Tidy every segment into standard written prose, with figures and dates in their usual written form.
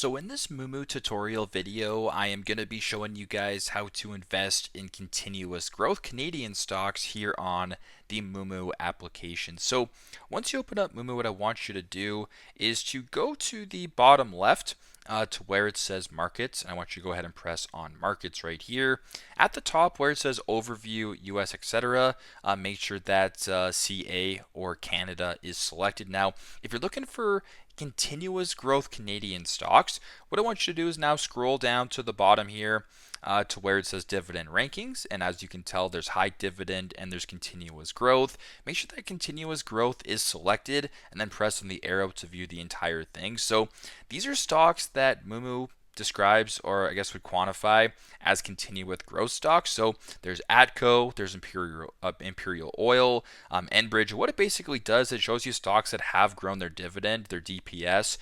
So in this Moomoo tutorial video, I am going to be showing you guys how to invest in continuous growth Canadian stocks here on the Moomoo application. So once you open up Moomoo, what I want you to do is to go to the bottom left to where it says markets, and I want you to go ahead and press on markets right here. At the top where it says overview, US, etc., make sure that CA or Canada is selected. Now, if you're looking for continuous growth Canadian stocks, what I want you to do is now scroll down to the bottom here to where it says dividend rankings, and as you can tell, there's high dividend and there's continuous growth. Make sure that continuous growth is selected and then press on the arrow to view the entire thing. So these are stocks that Moomoo describes, or I guess would quantify as continuous growth stocks. So there's Atco, there's Imperial Oil, Enbridge. What it basically does, it shows you stocks that have grown their dividend, their DPS,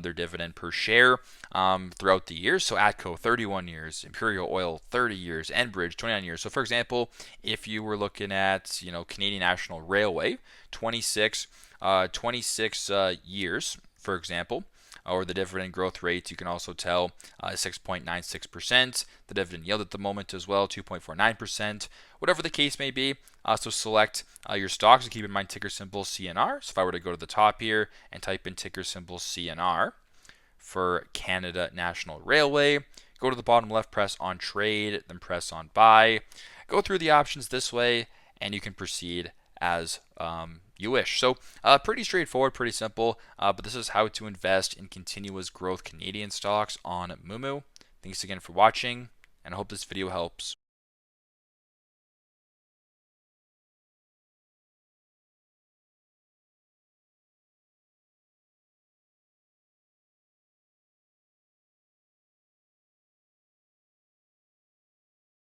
their dividend per share throughout the years. So Atco 31 years, Imperial Oil 30 years, Enbridge 29 years. So for example, if you were looking at Canadian National Railway, 26 years, for example, or the dividend growth rates, you can also tell 6.96%. The dividend yield at the moment as well, 2.49%. Whatever the case may be, so select your stocks and keep in mind ticker symbol CNR. So if I were to go to the top here and type in ticker symbol CNR for Canada National Railway, go to the bottom left, press on trade, then press on buy. Go through the options this way, and you can proceed as you wish. So pretty straightforward, pretty simple, but this is how to invest in continuous growth Canadian stocks on Moomoo. Thanks again for watching, and I hope this video helps.